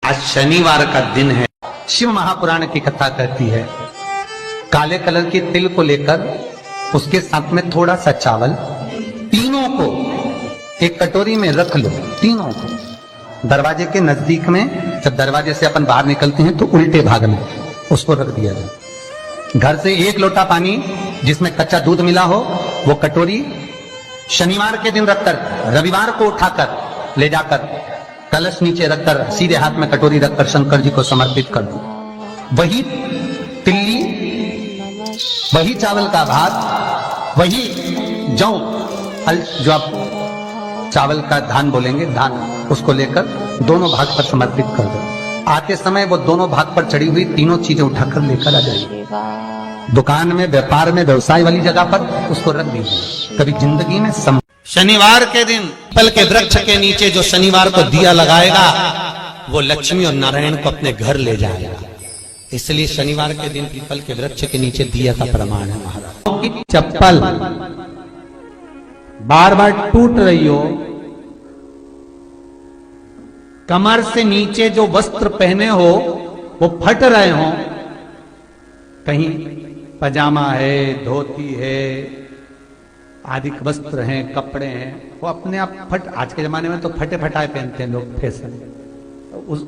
आज शनिवार का दिन है। शिव महापुराण की कथा कहती है, काले कलर के तिल को लेकर उसके साथ में थोड़ा सा चावल, तीनों को एक कटोरी में रख लो। तीनों को दरवाजे के नजदीक में, जब दरवाजे से अपन बाहर निकलते हैं तो उल्टे भाग में उसको रख दिया जाए। घर से एक लोटा पानी जिसमें कच्चा दूध मिला हो, वो कटोरी शनिवार के दिन रखकर रविवार को उठाकर ले जाकर कलश नीचे रखकर सीधे हाथ में कटोरी रखकर शंकर जी को समर्पित कर दो। वही तिल्ली, वही चावल का भात, वही जौ, जो आप चावल का धान बोलेंगे, धान, उसको लेकर दोनों भाग पर समर्पित कर दो। आते समय वो दोनों भाग पर चढ़ी हुई तीनों चीजें उठाकर लेकर आ जाइए। दुकान में, व्यापार में, व्यवसाय वाली जगह पर उसको रख दीजिए। कभी जिंदगी में शनिवार के दिन पीपल के वृक्ष के नीचे जो शनिवार को दिया लगाएगा वो लक्ष्मी और नारायण को अपने घर ले जाएगा। इसलिए शनिवार के दिन पीपल के वृक्ष के नीचे दिया का प्रमाण है। महाराज चप्पल बार बार टूट रही हो, कमर से नीचे जो वस्त्र पहने हो वो फट रहे हो, कहीं पजामा है, धोती है, आदि वस्त्र हैं, कपड़े हैं, वो अपने आप फट, आज के जमाने में तो फटे फटाए पहनते हैं लोग, फैशन।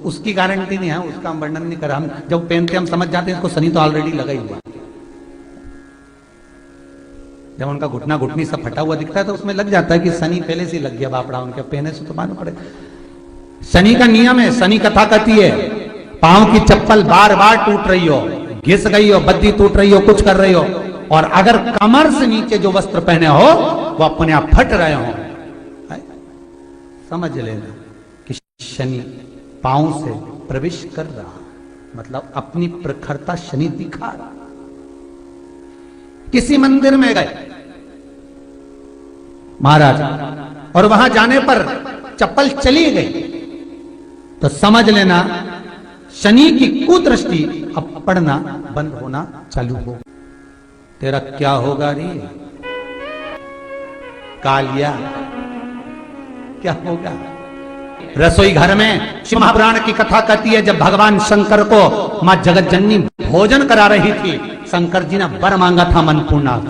उसकी गारंटी नहीं है, उसका हम वर्णन नहीं कर रहा। हम जब पहनते हम समझ जाते हैं इसको शनि तो ऑलरेडी लगा ही हुआ। जब उनका घुटना घुटनी सब फटा हुआ दिखता है तो उसमें लग जाता है कि शनि पहले से लग गया बापड़ा, उनके पहने से तो मालूम पड़े। शनि का नियम है, शनि कथा कहती है, पांव की चप्पल बार बार टूट रही हो, घिस गई हो, बद्दी टूट रही हो, कुछ कर रही हो, और अगर कमर से नीचे जो वस्त्र पहने हो वो अपने आप फट रहे हो, समझ लेना कि शनि पांव से प्रवेश कर रहा, मतलब अपनी प्रखरता शनि दिखा रहा। किसी मंदिर में गए महाराज और वहां जाने पर चप्पल चली गई तो समझ लेना शनि की कुदृष्टि अब पड़ना बंद होना चालू हो। तेरा क्या होगा रे कालिया, क्या होगा? रसोई घर में शिव महापुराण की कथा कहती है, जब भगवान शंकर को मां जगत जननी भोजन करा रही थी, शंकर जी ने वर मांगा था अन्नपूर्णा।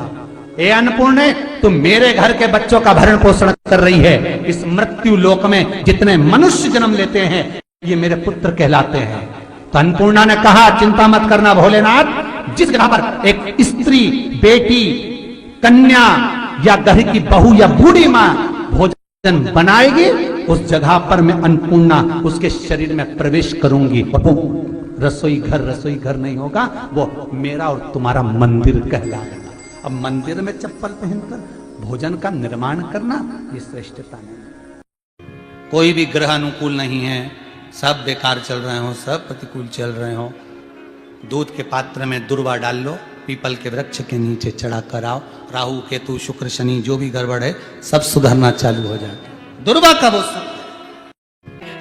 ए अन्नपूर्णे, तुम मेरे घर के बच्चों का भरण पोषण कर रही है। इस मृत्यु लोक में जितने मनुष्य जन्म लेते हैं ये मेरे पुत्र कहलाते हैं। तो अन्नपूर्णा ने कहा, चिंता मत करना भोलेनाथ, जिस जगह पर एक स्त्री, बेटी, कन्या या घर की बहू या बूढ़ी मां भोजन बनाएगी, उस जगह पर मैं अन्नपूर्णा उसके शरीर में प्रवेश करूंगी। रसोई घर नहीं होगा, वो मेरा और तुम्हारा मंदिर कहलाएगा। अब मंदिर में चप्पल पहनकर भोजन का निर्माण करना ये श्रेष्ठता नहीं। कोई भी ग्रह अनुकूल नहीं है, सब बेकार चल रहे हो, सब प्रतिकूल चल रहे हो, दूध के पात्र में दुर्वा डाल लो, पीपल के वृक्ष के नीचे चढ़ा कर आओ, राहु केतु शुक्र शनि जो भी गड़बड़ है सब सुधरना चालू हो जाए। दुर्वा कब हो?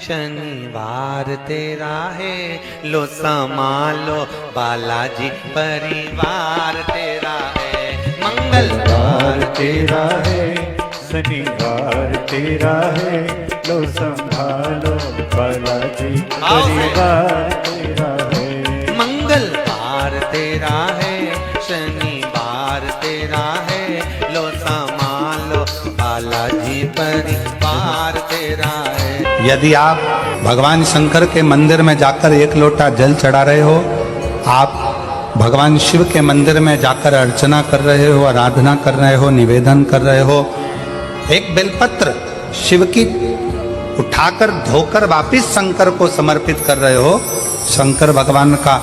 शनिवार तेरा है, लो संभालो बालाजी परिवार तेरा है। मंगलवार तेरा है, शनिवार तेरा है, लो संभालो बालाजी परिवार तेरा है। मंगलवार तेरा है, शनिवार तेरा है, लो संभालो बालाजी परिवार तेरा है। यदि आप भगवान शंकर के मंदिर में जाकर एक लोटा जल चढ़ा रहे हो, आप भगवान शिव के मंदिर में जाकर अर्चना कर रहे हो, आराधना कर रहे हो, निवेदन कर रहे हो, एक बेलपत्र शिव की उठाकर धोकर वापिस शंकर को समर्पित कर रहे हो, शंकर भगवान का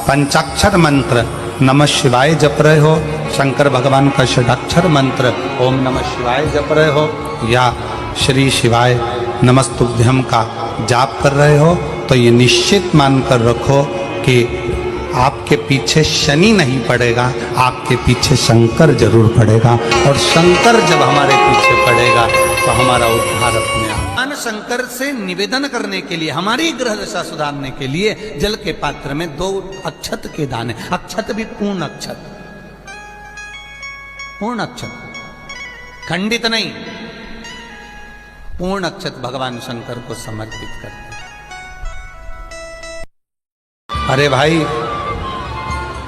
पंचाक्षर मंत्र नमः शिवाय जप रहे हो, शंकर भगवान का षडाक्षर मंत्र ओम नमः शिवाय जप रहे हो, या श्री शिवाय नमस्तुभ्यम का जाप कर रहे हो, तो ये निश्चित मानकर रखो कि आपके पीछे शनि नहीं पड़ेगा, आपके पीछे शंकर जरूर पड़ेगा। और शंकर जब हमारे पीछे पड़ेगा तो हमारा उद्धार अपने आप। शंकर से निवेदन करने के लिए, हमारी ग्रह दशा सुधारने के लिए जल के पात्र में 2 अक्षत के दाने, अक्षत भी पूर्ण अक्षत, पूर्ण अक्षत, खंडित नहीं, पूर्ण अक्षत भगवान शंकर को समर्पित करते हैं। अरे भाई,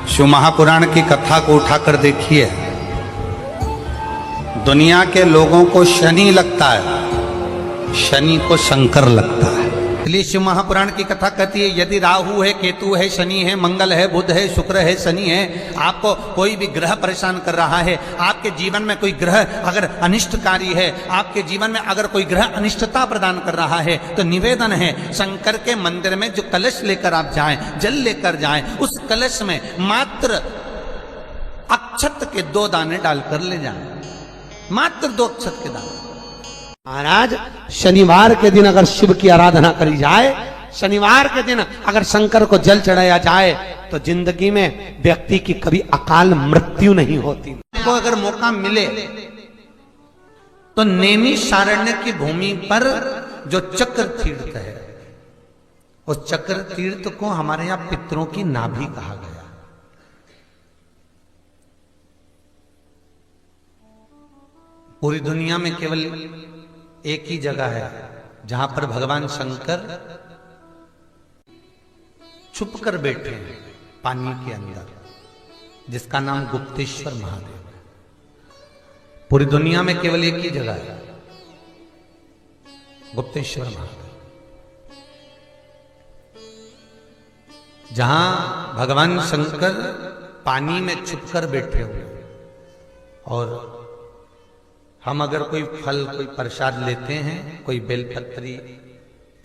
शिव महापुराण की कथा को उठाकर देखिए। दुनिया के लोगों को शनि लगता है, शनि को शंकर लगता है। इसलिए शिव महापुराण की कथा कहती है यदि राहु है, केतु है, शनि है, मंगल है, बुध है, शुक्र है, शनि है, आपको कोई भी ग्रह परेशान कर रहा है, आपके जीवन में कोई ग्रह अगर अनिष्टकारी है, आपके जीवन में अगर कोई ग्रह अनिष्टता प्रदान कर रहा है, तो निवेदन है शंकर के मंदिर में जो कलश लेकर आप जाएं, जल लेकर जाएं, उस कलश में मात्र अक्षत के 2 दाने डालकर ले जाएं, मात्र 2 अक्षत के दाने। महाराज, शनिवार के दिन अगर शिव की आराधना करी जाए, शनिवार के दिन अगर शंकर को जल चढ़ाया जाए, तो जिंदगी में व्यक्ति की कभी अकाल मृत्यु नहीं होती। को अगर मौका मिले तो नैमिषारण्य की भूमि पर जो चक्र तीर्थ है, उस चक्र तीर्थ को हमारे यहां पितरों की नाभि कहा गया। पूरी दुनिया में केवल एक ही जगह है जहां पर भगवान शंकर छुपकर बैठे हैं पानी के अंदर, जिसका नाम गुप्तेश्वर महादेव है। पूरी दुनिया में केवल एक ही जगह है, गुप्तेश्वर महादेव, जहां भगवान शंकर पानी में छुपकर बैठे हुए। और हम अगर कोई फल, कोई प्रसाद लेते हैं, कोई बेलपत्री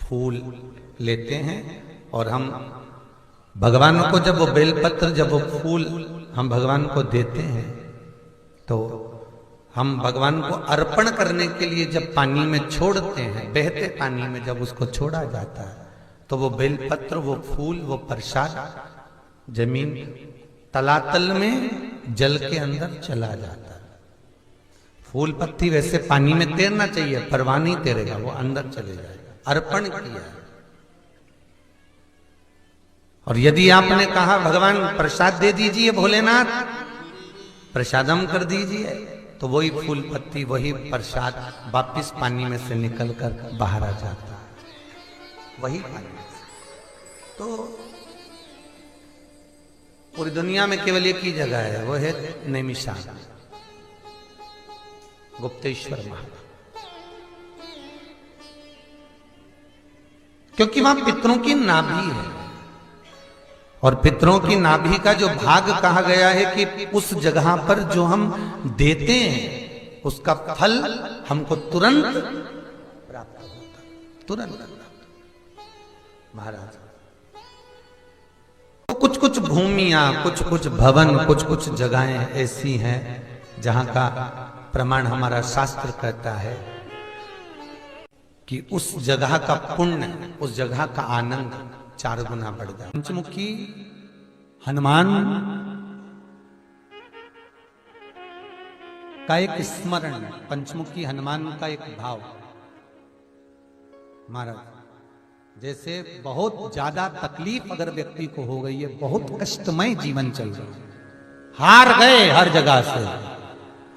फूल लेते हैं, और हम भगवान को जब वो बेलपत्र, जब वो फूल हम भगवान को देते हैं, तो हम भगवान को अर्पण करने के लिए जब पानी में छोड़ते हैं, बहते पानी में जब उसको छोड़ा जाता है, तो वो बेलपत्र, वो फूल, वो प्रसाद जमीन तलातल में जल के अंदर चला जाता है। फूल पत्ती वैसे पानी में तैरना चाहिए, परवाह नहीं तैरेगा, वो अंदर चले जाएगा। अर्पण किया। और यदि आपने कहा भगवान प्रसाद दे दीजिए, भोलेनाथ प्रसादम कर दीजिए, तो वही फूल पत्ती, वही प्रसाद वापिस पानी में से निकलकर बाहर आ जाता है, वही पानी में से। तो पूरी दुनिया में केवल एक ही जगह है, वो है नैमिषारण्य, गुप्तेश्वर महादेव, क्योंकि वहां पितरों की नाभि है। और पितरों की नाभि का जो भाग कहा गया है कि उस जगह पर जो हम देते हैं, उसका फल हमको तुरंत प्राप्त होता है, तुरंत। महाराज, तो कुछ कुछ भूमियां, कुछ कुछ भवन, कुछ कुछ जगहें ऐसी हैं जहां का प्रमाण हमारा शास्त्र कहता है कि उस जगह का पुण्य, उस जगह का आनंद 4 गुना बढ़ जाए। पंचमुखी हनुमान का एक स्मरण, पंचमुखी हनुमान का एक भाव। महाराज, जैसे बहुत ज्यादा तकलीफ अगर व्यक्ति को हो गई है, बहुत कष्टमय जीवन चल रहा है, हार गए हर जगह से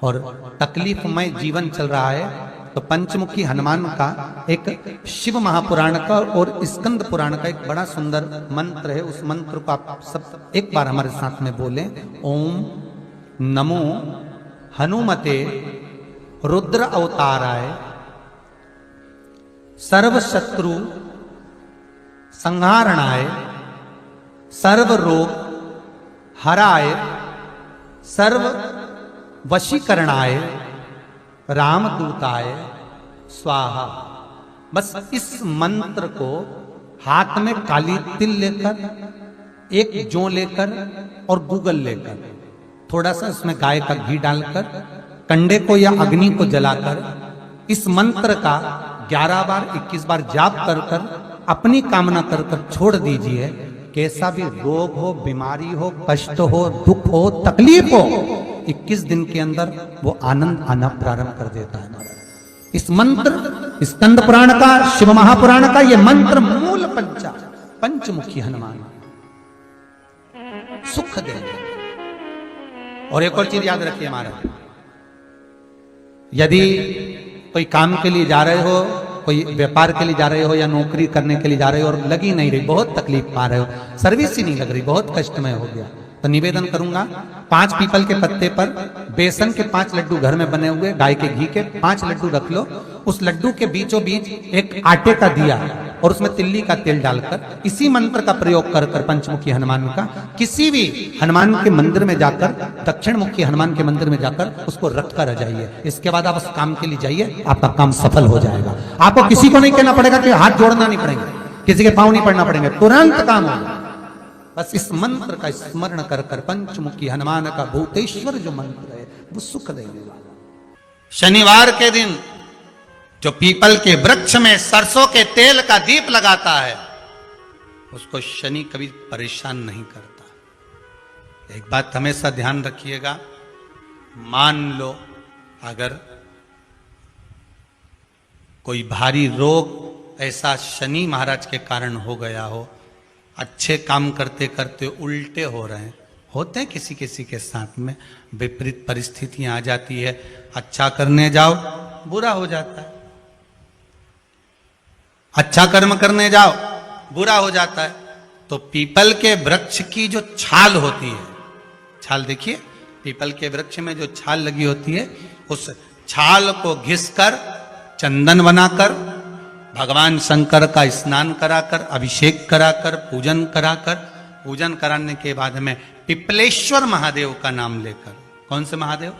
और तकलीफमय जीवन चल रहा है, तो पंचमुखी हनुमान का एक शिव महापुराण का और स्कंद पुराण का एक बड़ा सुंदर मंत्र है। उस मंत्र को आप सब एक बार हमारे साथ में बोलें। ओम नमो हनुमते रुद्र अवताराय सर्व शत्रु संहारणाय सर्व रोग हराय सर्व वशीकरणाय रामदूताय स्वाहा। बस इस मंत्र को हाथ में काली तिल लेकर, एक जौ लेकर और गूगल लेकर, थोड़ा सा इसमें गाय का घी डालकर, कंडे को या अग्नि को जलाकर इस मंत्र का 11 बार 21 बार जाप कर कर अपनी कामना कर कर छोड़ दीजिए। कैसा भी रोग हो, बीमारी हो, कष्ट हो, दुख हो, तकलीफ हो, 21 दिन के अंदर वो आनंद आना प्रारंभ कर देता है। इस मंत्र, स्कंद पुराण का, शिव महापुराण का ये मंत्र मूल पंचमुखी हनुमान सुख देंगे। और एक और चीज याद रखिए महाराज, यदि कोई काम के लिए जा रहे हो, कोई व्यापार के लिए जा रहे हो या नौकरी करने के लिए जा रहे हो और लगी नहीं रही, बहुत तकलीफ पा रहे हो, सर्विस ही नहीं लग रही, बहुत कष्टमय हो गया, तो निवेदन करूंगा 5 पीपल के पत्ते पर बेसन के 5 लड्डू घर में बने हुए, गाय के घी के 5 लड्डू रख लो, उस लड्डू के बीचों बीच एक आटे का दिया और उसमें तिल्ली का तेल डालकर इसी मंत्र का प्रयोग कर कर पंचमुखी हनुमान का किसी भी हनुमान के मंदिर में जाकर, दक्षिण मुखी हनुमान के मंदिर में जाकर उसको रख कर आ जाइए। इसके बाद आप उस काम के लिए जाइए, आपका काम सफल हो जाएगा। आपको किसी को नहीं कहना पड़ेगा कि हाथ जोड़ना नहीं पड़ेगा, किसी के पांव नहीं पड़ना पड़ेंगे, तुरंत काम होगा। बस इस मंत्र का स्मरण कर कर पंचमुखी हनुमान का भूतेश्वर जो मंत्र है वो सुख देने वाला। शनिवार के दिन जो पीपल के वृक्ष में सरसों के तेल का दीप लगाता है उसको शनि कभी परेशान नहीं करता। एक बात हमेशा ध्यान रखिएगा, मान लो अगर कोई भारी रोग ऐसा शनि महाराज के कारण हो गया हो, अच्छे काम करते करते उल्टे हो रहे हैं, होते हैं किसी किसी के साथ में, विपरीत परिस्थितियां आ जाती है, अच्छा करने जाओ बुरा हो जाता है, अच्छा कर्म करने जाओ बुरा हो जाता है। तो पीपल के वृक्ष की जो छाल होती है, छाल देखिए, पीपल के वृक्ष में जो छाल लगी होती है, उस छाल को घिसकर चंदन बनाकर भगवान शंकर का स्नान कराकर, अभिषेक कराकर, पूजन कराने के बाद में पिपलेश्वर महादेव का नाम लेकर, कौन से महादेव?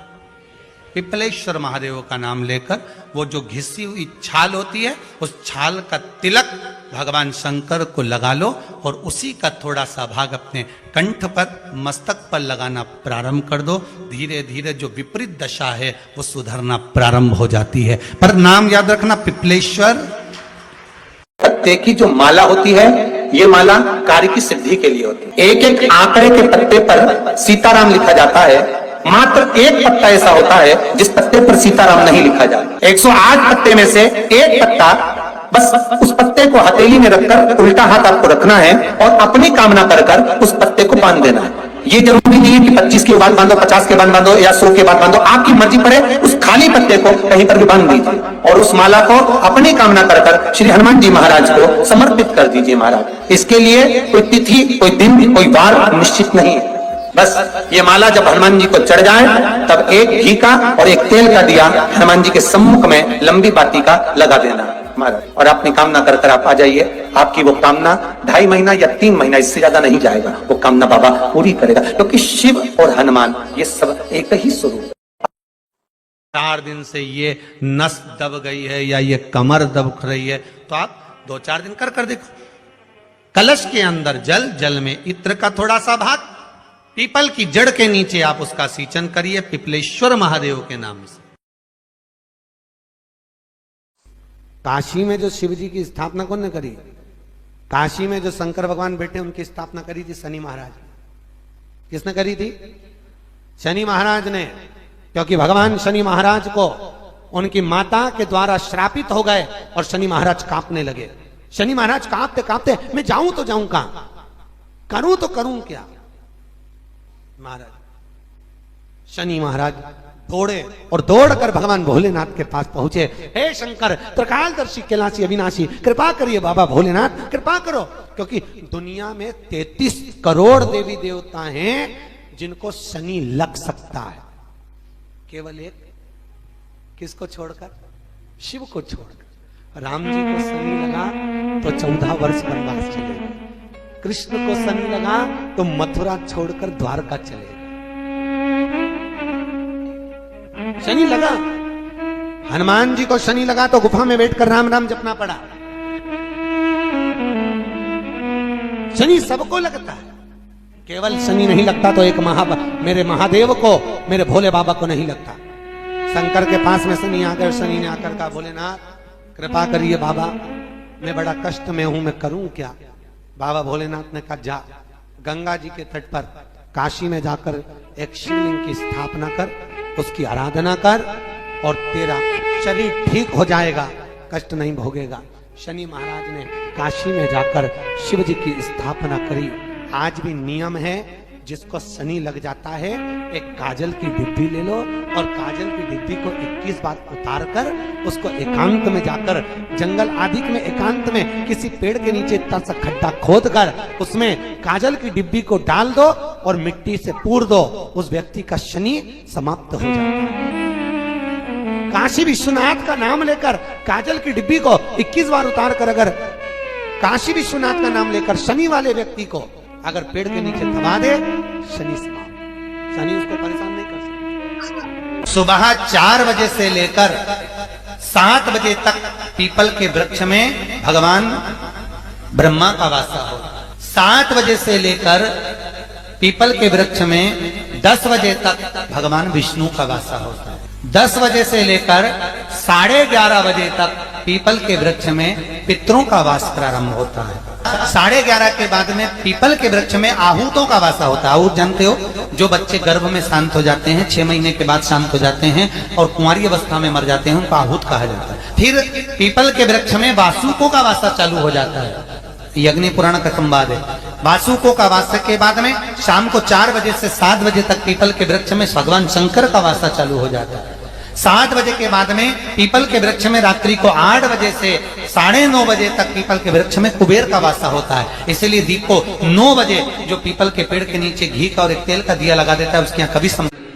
पिपलेश्वर महादेव का नाम लेकर वो जो घिसी हुई छाल होती है उस छाल का तिलक भगवान शंकर को लगा लो और उसी का थोड़ा सा भाग अपने कंठ पर, मस्तक पर लगाना प्रारंभ कर दो। धीरे धीरे जो विपरीत दशा है वो सुधरना प्रारंभ हो जाती है। पर नाम याद रखना, पिपलेश्वर। पत्ते की जो माला होती है, ये माला कार्य की सिद्धि के लिए होती है। एक एक आंकड़े के पत्ते पर सीताराम लिखा जाता है, मात्र एक पत्ता ऐसा होता है जिस पत्ते पर सीताराम नहीं लिखा जाता। 108 पत्ते में से एक पत्ता, बस उस पत्ते को हथेली में रखकर उल्टा हाथ आपको रखना है और अपनी कामना कर कर उस पत्ते को बांध देना है। ये जरूरी नहीं है कि 25 के बाद बांधो, 50 के बाद बांधो या 100 के बाद बांधो, आपकी मर्जी पड़े उस खाली पत्ते को कहीं पर भी बांध दीजिए और उस माला को अपनी कामना कर कर श्री हनुमान जी महाराज को समर्पित कर दीजिए। महाराज, इसके लिए कोई तिथि, कोई दिन, कोई वार निश्चित नहीं है। बस ये माला जब हनुमान जी को चढ़ जाए तब एक घी का और एक तेल का दिया हनुमान जी के सम्मुख में लंबी बाती का लगा देना महाराज, और अपनी कामना कर कर आप आ जाइए। आपकी वो कामना 2.5 महीना या 3 महीना, इससे ज्यादा नहीं जाएगा, वो कामना बाबा पूरी करेगा, क्योंकि शिव और हनुमान ये सब एक ही स्वरूप। 4 दिन से ये नस दब गई है या ये कमर दब रही है तो आप 2-4 दिन कर कर देखो। कलश के अंदर जल, जल में इत्र का थोड़ा सा भाग, पीपल की जड़ के नीचे आप उसका सींचन करिए पिपलेश्वर महादेव के नाम से। काशी में जो शिव जी की स्थापना कौन ने करी? काशी में जो शंकर भगवान बैठे उनकी स्थापना करी थी शनि महाराज ने। किसने करी थी? शनि महाराज ने, क्योंकि भगवान शनि महाराज को उनकी माता के द्वारा श्रापित हो गए और शनि महाराज कांपने लगे। शनि महाराज कांपते कांपते, मैं जाऊं तो जाऊं कहां, करूं तो करूं क्या। महाराज शनि महाराज दौड़े और दौड़कर भगवान भोलेनाथ के पास पहुंचे। हे शंकर, त्रिकालदर्शी, कैलाशी, अविनाशी, कृपा करिए बाबा भोलेनाथ, कृपा करो, क्योंकि दुनिया में 33 करोड़ देवी देवता हैं जिनको शनि लग सकता है, केवल एक, किसको छोड़कर? शिव को छोड़कर। राम जी को शनि लगा तो 14 वर्ष वनवास चलेगा, कृष्ण को शनि लगा तो मथुरा छोड़कर द्वारका चलेगा। शनि लगा, हनुमान जी को शनि लगा तो गुफा में बैठकर राम राम जपना पड़ा। शनि सबको लगता है, केवल शनि नहीं लगता तो एक मेरे महादेव को, मेरे भोले बाबा को नहीं लगता। शंकर के पास में शनि आकर, शनि ने आकर कहा, भोलेनाथ कृपा करिए बाबा, मैं बड़ा कष्ट में हूं, मैं करूं क्या? बाबा भोलेनाथ ने कहा, जा गंगा जी के तट पर काशी में जाकर एक शिवलिंग की स्थापना कर, उसकी आराधना कर और तेरा शरीर ठीक हो जाएगा, कष्ट नहीं भोगेगा। शनि महाराज ने काशी में जाकर शिव जी की स्थापना करी। आज भी नियम है, जिसको शनि लग जाता है, एक काजल की डिब्बी ले लो और काजल की डिब्बी को 21 बार उतार कर उसको एकांत में जाकर, जंगल आदि में एकांत में किसी पेड़ के नीचे इतना सा खड्डा खोद कर उसमें काजल की डिब्बी को डाल दो और मिट्टी से पूर दो, उस व्यक्ति का शनि समाप्त हो जाता है। काशी विश्वनाथ का नाम लेकर काजल की डिब्बी को 21 बार उतार कर अगर काशी विश्वनाथ का नाम लेकर शनि वाले व्यक्ति को अगर पेड़ के नीचे दबा दे, शनि समाप्त, शनि उसको परेशान नहीं कर सकता। सुबह 4 बजे से लेकर 7 बजे तक पीपल के वृक्ष में भगवान ब्रह्मा का वासा होता है। 7 बजे से लेकर पीपल के वृक्ष में 10 बजे तक भगवान विष्णु का वासा होता है। 10 बजे से लेकर 11:30 बजे तक पीपल के वृक्ष में पितरों का वास प्रारंभ होता है। 11:30 के बाद में पीपल के वृक्ष में आहूतों का वासा होता है। आहूत जानते हो, जो बच्चे गर्भ में शांत हो जाते हैं, 6 महीने के बाद शांत हो जाते हैं और कुंवारी अवस्था में मर जाते हैं, उनको आहूत कहा जाता है। फिर पीपल के वृक्ष में वासुकों का वासा चालू हो जाता है। यज्ञ पुराण का संवाद है। वासुकों का वासा के बाद में शाम को 4 बजे से 7 बजे तक पीपल के वृक्ष में भगवान शंकर का वासा चालू हो जाता है। 7 बजे के बाद में पीपल के वृक्ष में रात्रि को 8 बजे से 9:30 बजे तक पीपल के वृक्ष में कुबेर का वासा होता है। इसलिए दीप को 9 बजे जो पीपल के पेड़ के नीचे घी का और एक तेल का दिया लगा देता है, उसके यहाँ कभी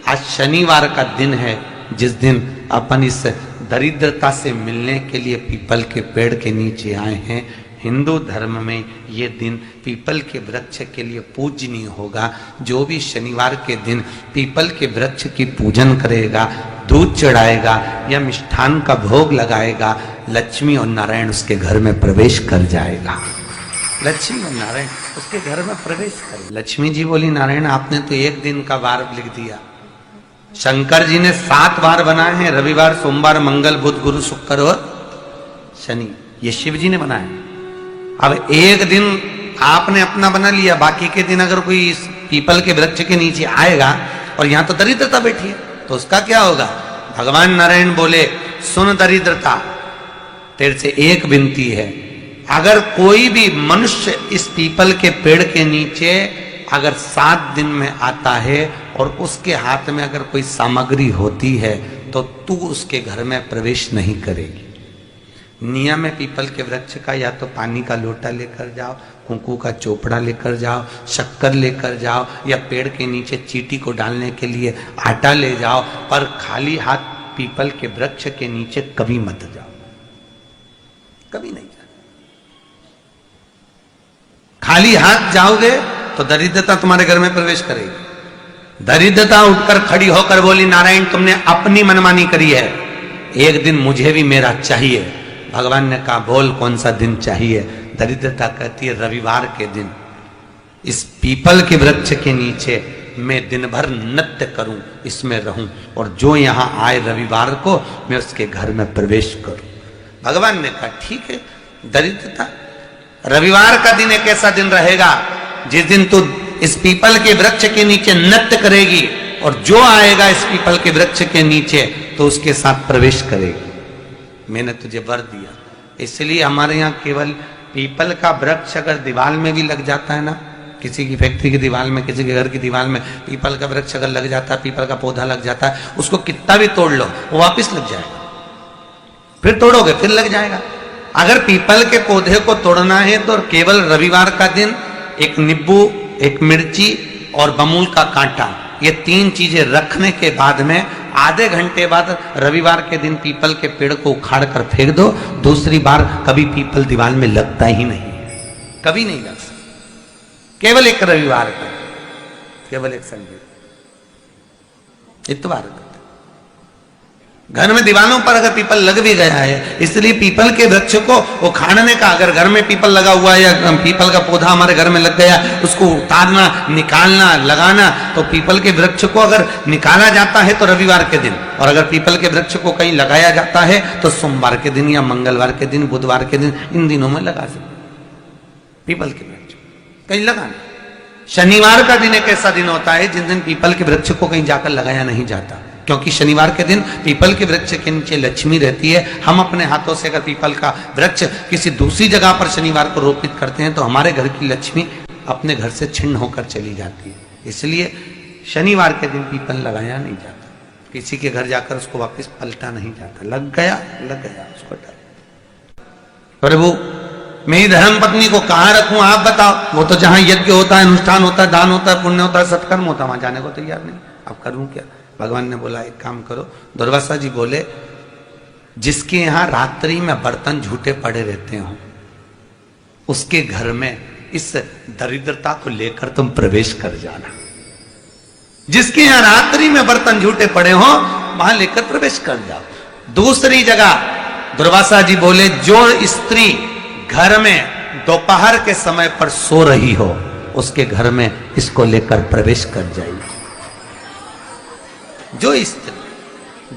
आज शनिवार का दिन है, जिस दिन अपन इस दरिद्रता से मिलने के लिए पीपल के पेड़ के नीचे आए हैं। हिंदू धर्म में ये दिन पीपल के वृक्ष के लिए पूजनीय होगा। जो भी शनिवार के दिन पीपल के वृक्ष की पूजन करेगा, दूध चढ़ाएगा या मिष्ठान का भोग लगाएगा, लक्ष्मी और नारायण उसके घर में प्रवेश कर जाएगा। लक्ष्मी और नारायण उसके घर में प्रवेश कर। लक्ष्मी जी बोली, नारायण आपने तो एक दिन का वार लिख दिया। शंकर जी ने 7 वार बनाए हैं, रविवार, सोमवार, मंगल, बुध, गुरु, शुक्र और शनि। ये शिव जी ने बनाया। अब एक दिन आपने अपना बना लिया, बाकी के दिन अगर कोई इस पीपल के वृक्ष के नीचे आएगा और यहां तो दरिद्रता बैठी है, तो उसका क्या होगा? भगवान नारायण बोले, सुन दरिद्रता, तेरे से एक विनती है, अगर कोई भी मनुष्य इस पीपल के पेड़ के नीचे अगर 7 दिन में आता है और उसके हाथ में अगर कोई सामग्री होती है तो तू उसके घर में प्रवेश नहीं करेगी। नियम है पीपल के वृक्ष का, या तो पानी का लोटा लेकर जाओ, कुंकू का चोपड़ा लेकर जाओ, शक्कर लेकर जाओ, या पेड़ के नीचे चींटी को डालने के लिए आटा ले जाओ, पर खाली हाथ पीपल के वृक्ष के नीचे कभी मत जाओ, कभी नहीं जाओ। खाली हाथ जाओगे तो दरिद्रता तुम्हारे घर में प्रवेश करेगी। दरिद्रता उठकर खड़ी होकर बोली, नारायण तुमने अपनी मनमानी करी है, एक दिन मुझे भी मेरा चाहिए। भगवान ने कहा, बोल कौन सा दिन चाहिए? दरिद्रता कहती है, रविवार के दिन इस पीपल के वृक्ष के नीचे मैं दिन भर नृत्य करूं, इसमें रहूं, और जो यहां आए रविवार को मैं उसके घर में प्रवेश करूं। भगवान ने कहा, ठीक है। दरिद्रता, रविवार का दिन एक ऐसा दिन रहेगा जिस दिन तू इस पीपल के वृक्ष के नीचे नृत्य करेगी और जो आएगा इस पीपल के वृक्ष के नीचे तो उसके साथ प्रवेश करेगी। मैंने तुझे वर दिया। इसलिए हमारे यहाँ केवल पीपल का वृक्ष अगर दीवार में भी लग जाता है ना, किसी की फैक्ट्री की दीवार में, किसी के घर की दीवार में पीपल का वृक्ष अगर लग जाता है, पीपल का पौधा लग जाता है, उसको कितना भी तोड़ लो वो वापिस लग जाएगा। फिर तोड़ोगे फिर लग जाएगा। अगर पीपल के पौधे को तोड़ना है तो केवल रविवार का दिन एक नींबू, एक मिर्ची और बमूल का कांटा, ये 3 चीजें रखने के बाद में आधे घंटे बाद रविवार के दिन पीपल के पेड़ को उखाड़ कर फेंक दो। दूसरी बार कभी पीपल दीवार में लगता ही नहीं, कभी नहीं लग सकता। केवल एक रविवार का, केवल एक संडे, इतवार का। घर में दीवानों पर अगर पीपल लग भी गया है, इसलिए पीपल के वृक्ष को उखाड़ने का, अगर घर में पीपल लगा हुआ है या पीपल का पौधा हमारे घर में लग गया, उसको उतारना, निकालना, लगाना, तो पीपल के वृक्ष को अगर निकाला जाता है तो रविवार के दिन, और अगर पीपल के वृक्ष को कहीं लगाया जाता है तो सोमवार के दिन या मंगलवार के दिन, बुधवार के दिन, इन दिनों में लगा सकते पीपल के वृक्ष कहीं लगाना। शनिवार का दिन एक ऐसा दिन होता है जिस दिन पीपल के वृक्ष को कहीं जाकर लगाया नहीं जाता, क्योंकि शनिवार के दिन पीपल के वृक्ष के नीचे लक्ष्मी रहती है। हम अपने हाथों से अगर पीपल का वृक्ष किसी दूसरी जगह पर शनिवार को रोपित करते हैं तो हमारे घर की लक्ष्मी अपने घर से छिन्न होकर चली जाती है। इसलिए शनिवार के दिन पीपल लगाया नहीं जाता, किसी के घर जाकर उसको वापस पलटा नहीं जाता। लग गया उसको डर। प्रभु मेरी धर्म पत्नी को कहां रखूं आप बताओ। वो तो जहां यज्ञ होता है, अनुष्ठान होता है, दान होता है, पुण्य होता है, सत्कर्म होता है, वहां जाने को तैयार नहीं। अब करूं क्या? भगवान ने बोला एक काम करो। दुर्वासा जी बोले जिसके यहां रात्रि में बर्तन झूठे पड़े रहते हो उसके घर में इस दरिद्रता को लेकर तुम प्रवेश कर जाना। जिसके यहां रात्रि में बर्तन झूठे पड़े हो वहां लेकर प्रवेश कर जाओ। दूसरी जगह दुर्वासा जी बोले जो स्त्री घर में दोपहर के समय पर सो रही हो उसके घर में इसको लेकर प्रवेश कर जाइए। जो स्त्री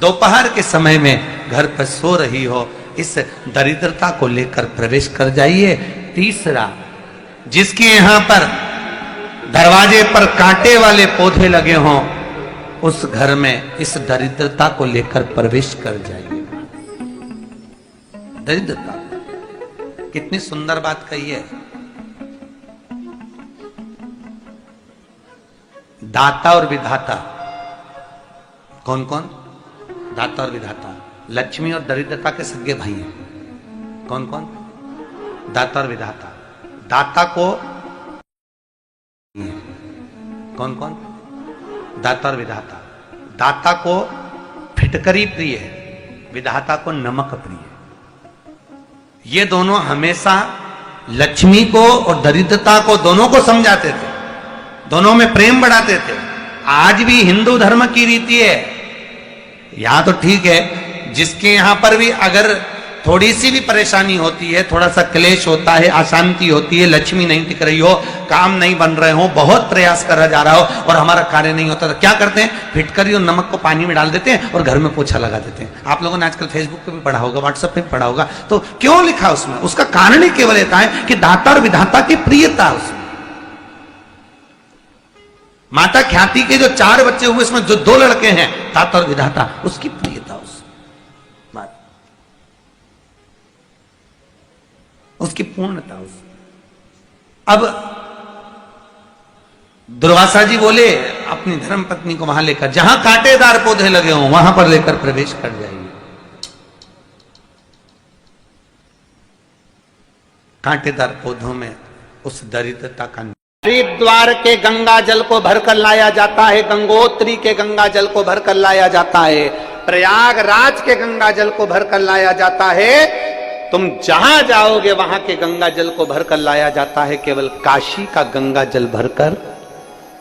दोपहर के समय में घर पर सो रही हो इस दरिद्रता को लेकर प्रवेश कर जाइए। तीसरा, जिसके यहां पर दरवाजे पर कांटे वाले पौधे लगे हों उस घर में इस दरिद्रता को लेकर प्रवेश कर जाइए। दरिद्रता, कितनी सुंदर बात कही है। दाता और विधाता, कौन कौन? दाता और विधाता। लक्ष्मी और दरिद्रता के सगे भाई हैं। कौन कौन? दाता और विधाता। दाता को कौन कौन? दाता और विधाता। दाता को फिटकरी प्रिय है, विधाता को नमक प्रिय है। ये दोनों हमेशा लक्ष्मी को और दरिद्रता को दोनों को समझाते थे, दोनों में प्रेम बढ़ाते थे। आज भी हिंदू धर्म की रीति है। यहां तो ठीक है, जिसके यहां पर भी अगर थोड़ी सी भी परेशानी होती है, थोड़ा सा क्लेश होता है, अशांति होती है, लक्ष्मी नहीं टिक रही हो, काम नहीं बन रहे हो, बहुत प्रयास करा जा रहा हो और हमारा कार्य नहीं होता, तो क्या करते हैं? फिटकरी और नमक को पानी में डाल देते हैं और घर में पोछा लगा देते हैं। आप लोगों ने आजकल फेसबुक पे भी पढ़ा होगा, व्हाट्सएप पे भी पढ़ा होगा। तो क्यों लिखा उसमें? उसका कारण ही केवल इतना है कि दाता और विधाता की प्रियता उसमें। माता ख्याति के जो 4 बच्चे हुए उसमें जो 2 लड़के हैं दाता और विधाता, उसकी प्रियता उसकी पूर्णता उसमें। अब दुर्वासा जी बोले अपनी धर्म पत्नी को वहां लेकर, जहां कांटेदार पौधे लगे हों वहां पर लेकर प्रवेश कर जाइए। कांटेदार पौधों में उस दरिद्रता का हरिद्वार के गंगा जल को भरकर लाया जाता है, गंगोत्री के गंगा जल को भरकर लाया जाता है, प्रयागराज के गंगा जल को भरकर लाया जाता है। तुम जहां जाओगे वहां के गंगा जल को भरकर लाया जाता है, केवल काशी का गंगा जल भरकर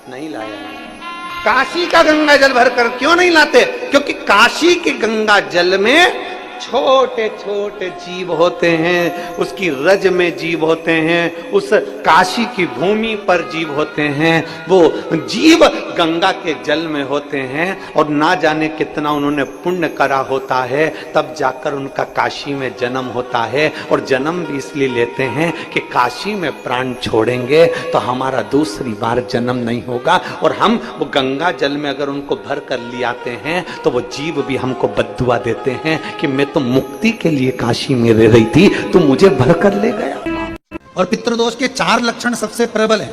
नहीं लाया जाता। काशी का गंगा जल भरकर क्यों नहीं लाते? क्योंकि काशी के गंगा जल में छोटे छोटे जीव होते हैं, उसकी रज में जीव होते हैं, उस काशी की भूमि पर जीव होते हैं। वो जीव गंगा के जल में होते हैं और ना जाने कितना उन्होंने पुण्य करा होता है, तब जाकर उनका काशी में जन्म होता है। और जन्म भी इसलिए लेते हैं कि काशी में प्राण छोड़ेंगे तो हमारा दूसरी बार जन्म नहीं होगा। और हम वो गंगा जल में अगर उनको भर कर ले आते हैं तो वो जीव भी हमको बद्दुआ देते हैं कि मैं तो मुक्ति के लिए काशी में रह रही थी, तू मुझे भर कर ले गया। और पितृदोष के 4 लक्षण सबसे प्रबल है।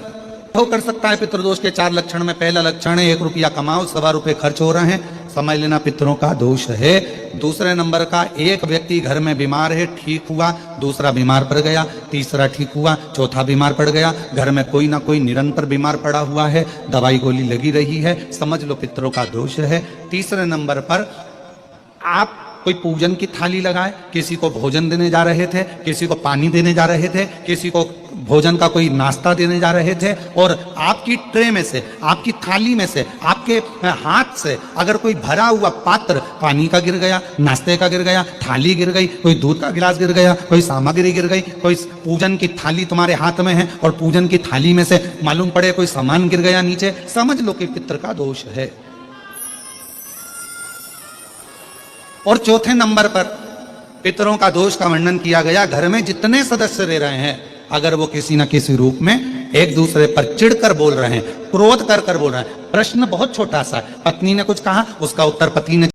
हो कर सकता है पितृदोष के 4 लक्षण में पहला लक्षण है 1 रुपया कमाओ, 1.25 रुपए खर्च हो रहे हैं, समझ लेना पितरों का दोष है। दूसरे नंबर का, एक व्यक्ति घर में बीमार है, ठीक हुआ, दूसरा बीमार पड़ गया, तीसरा ठीक हुआ, चौथा बीमार पड़ गया। घर में कोई ना कोई निरंतर बीमार पड़ा हुआ है, दवाई गोली लगी रही है, समझ लो पितरों का दोष है। तीसरे नंबर पर आप कोई पूजन की थाली लगाए, किसी को भोजन देने जा रहे थे, किसी को पानी देने जा रहे थे, किसी को भोजन का कोई नाश्ता देने जा रहे थे, और आपकी ट्रे में से, आपकी थाली में से, आपके हाथ से अगर कोई भरा हुआ पात्र पानी का गिर गया, नाश्ते का गिर गया, थाली गिर गई, कोई दूध का गिलास गिर गया, कोई सामग्री गिर गई, कोई पूजन की थाली तुम्हारे हाथ में है और पूजन की थाली में से मालूम पड़े कोई सामान गिर गया नीचे, समझ लो कि पितृ का दोष है। और चौथे नंबर पर पितरों का दोष का वर्णन किया गया, घर में जितने सदस्य रह रहे हैं अगर वो किसी न किसी रूप में एक दूसरे पर चिढ़कर बोल रहे हैं, क्रोध कर बोल रहे हैं। प्रश्न बहुत छोटा सा है, पत्नी ने कुछ कहा, उसका उत्तर पति ने